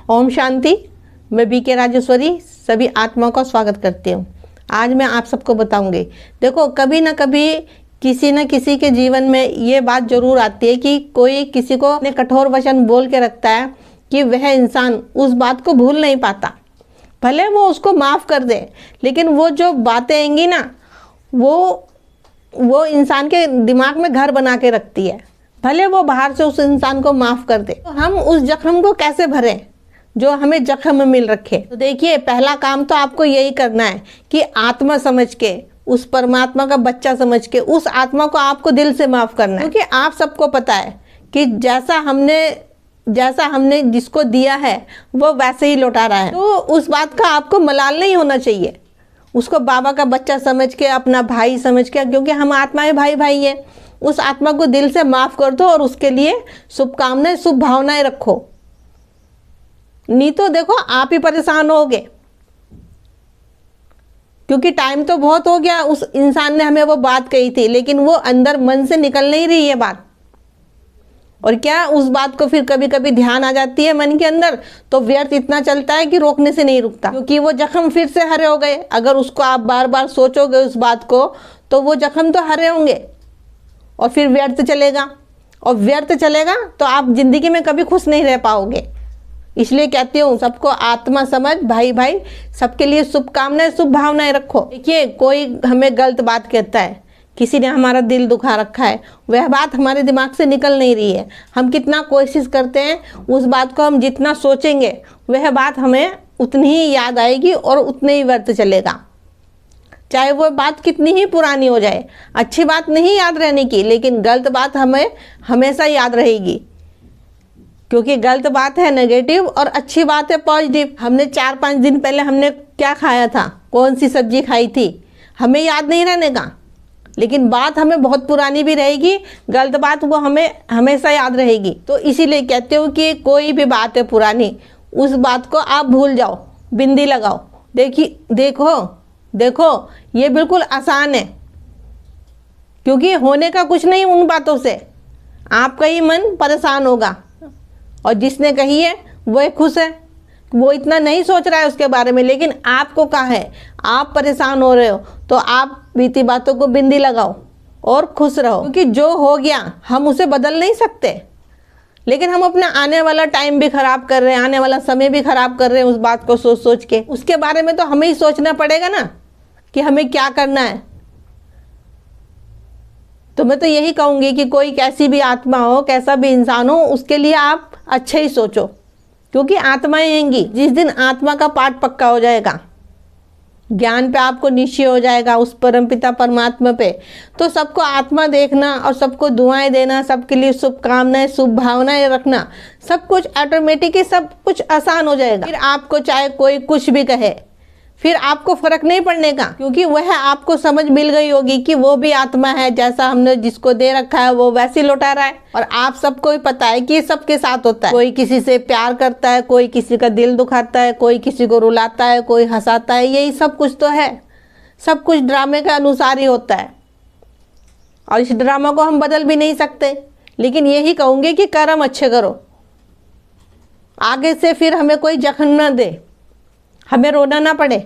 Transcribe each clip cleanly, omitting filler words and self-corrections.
ओम शांति। मैं बीके राजेश्वरी सभी आत्माओं का स्वागत करती हूँ। आज मैं आप सबको बताऊंगी। देखो, कभी ना कभी किसी न किसी के जीवन में ये बात जरूर आती है कि कोई किसी को अपने कठोर वचन बोल के रखता है कि वह इंसान उस बात को भूल नहीं पाता। भले वो उसको माफ़ कर दे, लेकिन वो जो बातें आएंगी ना, वो इंसान के दिमाग में घर बना के रखती है। भले वो बाहर से उस इंसान को माफ़ कर दे, तो हम उस जख्म को कैसे भरें जो हमें जख्म मिल रखे। तो देखिए, पहला काम तो आपको यही करना है कि आत्मा समझ के, उस परमात्मा का बच्चा समझ के उस आत्मा को आपको दिल से माफ़ करना है। क्योंकि आप सबको पता है कि जैसा हमने जिसको दिया है वो वैसे ही लौटा रहा है। तो उस बात का आपको मलाल नहीं होना चाहिए। उसको बाबा का बच्चा समझ के, अपना भाई समझ के, क्योंकि हम आत्माएं भाई भाई हैं, उस आत्मा को दिल से माफ़ कर दो और उसके लिए शुभकामनाएं, शुभ भावनाएं रखो। नहीं तो देखो, आप ही परेशान होगे। क्योंकि टाइम तो बहुत हो गया, उस इंसान ने हमें वो बात कही थी, लेकिन वो अंदर मन से निकल नहीं रही है बात। और क्या, उस बात को फिर कभी कभी ध्यान आ जाती है मन के अंदर, तो व्यर्थ इतना चलता है कि रोकने से नहीं रुकता। क्योंकि वो जख्म फिर से हरे हो गए। अगर उसको आप बार बार सोचोगे उस बात को, तो वो जख्म तो हरे होंगे और फिर व्यर्थ चलेगा। और व्यर्थ चलेगा तो आप जिंदगी में कभी खुश नहीं रह पाओगे। इसलिए कहती हूँ, सबको आत्मा समझ, भाई भाई, सबके लिए शुभकामनाएं, शुभ भावनाएं रखो। देखिए, कोई हमें गलत बात कहता है, किसी ने हमारा दिल दुखा रखा है, वह बात हमारे दिमाग से निकल नहीं रही है। हम कितना कोशिश करते हैं, उस बात को हम जितना सोचेंगे वह बात हमें उतनी ही याद आएगी और उतने ही व्यर्थ चलेगा। चाहे वो बात कितनी ही पुरानी हो जाए। अच्छी बात नहीं याद रहने की, लेकिन गलत बात हमें हमेशा याद रहेगी। क्योंकि गलत बात है नेगेटिव और अच्छी बात है पॉजिटिव। हमने 4-5 दिन पहले हमने क्या खाया था, कौन सी सब्जी खाई थी, हमें याद नहीं रहने का। लेकिन बात हमें बहुत पुरानी भी रहेगी, गलत बात वो हमें हमेशा याद रहेगी। तो इसीलिए कहते हो कि कोई भी बात है पुरानी, उस बात को आप भूल जाओ, बिंदी लगाओ। देखो, ये बिल्कुल आसान है। क्योंकि होने का कुछ नहीं उन बातों से, आपका ही मन परेशान होगा। और जिसने कही है वो खुश है, वो इतना नहीं सोच रहा है उसके बारे में। लेकिन आपको क्या है, आप परेशान हो रहे हो, तो आप बीती बातों को बिंदी लगाओ और खुश रहो। क्योंकि जो हो गया हम उसे बदल नहीं सकते, लेकिन हम अपना आने वाला टाइम भी खराब कर रहे हैं, आने वाला समय भी खराब कर रहे हैं उस बात को सोच सोच के। उसके बारे में तो हमें ही सोचना पड़ेगा ना कि हमें क्या करना है। तो मैं तो यही कहूँगी कि कोई कैसी भी आत्मा हो, कैसा भी इंसान हो, उसके लिए आप अच्छे ही सोचो। क्योंकि आत्माएं आएंगी। जिस दिन आत्मा का पाठ पक्का हो जाएगा, ज्ञान पे आपको निश्चय हो जाएगा उस परमपिता परमात्मा पे, तो सबको आत्मा देखना और सबको दुआएं देना, सबके लिए शुभकामनाएं, शुभ भावनाएं रखना, सब कुछ ऑटोमेटिक ही सब कुछ आसान हो जाएगा। फिर आपको चाहे कोई कुछ भी कहे, फिर आपको फर्क नहीं पड़ने का। क्योंकि वह आपको समझ मिल गई होगी कि वो भी आत्मा है, जैसा हमने जिसको दे रखा है वो वैसे लौटा रहा है। और आप सबको ही पता है कि ये सबके साथ होता है। कोई किसी से प्यार करता है, कोई किसी का दिल दुखाता है, कोई किसी को रुलाता है, कोई हंसाता है। यही सब कुछ तो है। सब कुछ ड्रामे के अनुसार ही होता है और इस ड्रामा को हम बदल भी नहीं सकते। लेकिन यही कहूँगी कि कर्म अच्छे करो, आगे से फिर हमें कोई जख्म न दे, हमें रोना ना पड़े।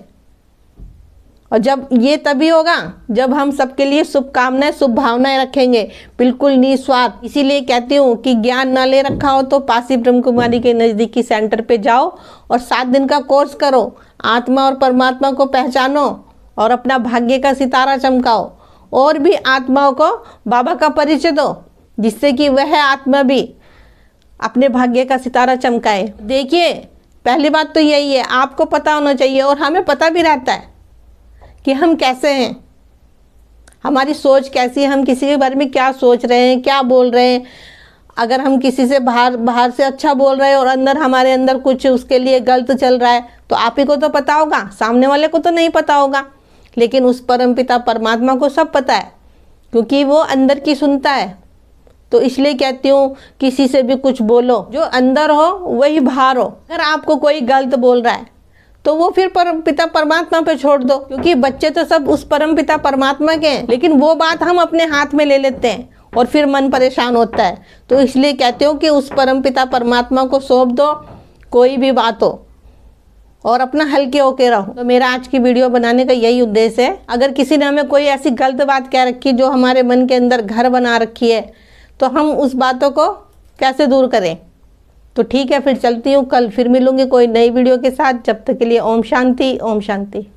और जब ये तभी होगा जब हम सबके लिए शुभकामनाएं, शुभ भावनाएं रखेंगे, बिल्कुल निस्वार्थ। इसीलिए कहती हूँ कि ज्ञान ना ले रखा हो तो पासी ब्रह्म कुमारी के नज़दीकी सेंटर पे जाओ और 7 दिन का कोर्स करो। आत्मा और परमात्मा को पहचानो और अपना भाग्य का सितारा चमकाओ। और भी आत्माओं को बाबा का परिचय दो, जिससे कि वह आत्मा भी अपने भाग्य का सितारा चमकाए। देखिए, पहली बात तो यही है, आपको पता होना चाहिए और हमें पता भी रहता है कि हम कैसे हैं, हमारी सोच कैसी है, हम किसी के बारे में क्या सोच रहे हैं, क्या बोल रहे हैं। अगर हम किसी से बाहर से अच्छा बोल रहे हैं और अंदर हमारे अंदर कुछ उसके लिए गलत चल रहा है, तो आप ही को तो पता होगा, सामने वाले को तो नहीं पता होगा। लेकिन उस परमपिता परमात्मा को सब पता है, क्योंकि वो अंदर की सुनता है। तो इसलिए कहती हूँ, किसी से भी कुछ बोलो, जो अंदर हो वही बाहर हो। अगर आपको कोई गलत बोल रहा है तो वो फिर परमपिता परमात्मा पे छोड़ दो। क्योंकि बच्चे तो सब उस परमपिता परमात्मा के हैं, लेकिन वो बात हम अपने हाथ में ले लेते हैं और फिर मन परेशान होता है। तो इसलिए कहते हो कि उस परमपिता परमात्मा को सौंप दो कोई भी बात हो, और अपना हल्के होके रहो। तो मेरा आज की वीडियो बनाने का यही उद्देश्य है। अगर किसी ने हमें कोई ऐसी गलत बात कह रखी जो हमारे मन के अंदर घर बना रखी है, तो हम उस बातों को कैसे दूर करें। तो ठीक है, फिर चलती हूँ, कल फिर मिलूंगी कोई नई वीडियो के साथ। जब तक के लिए ओम शांति, ओम शांति।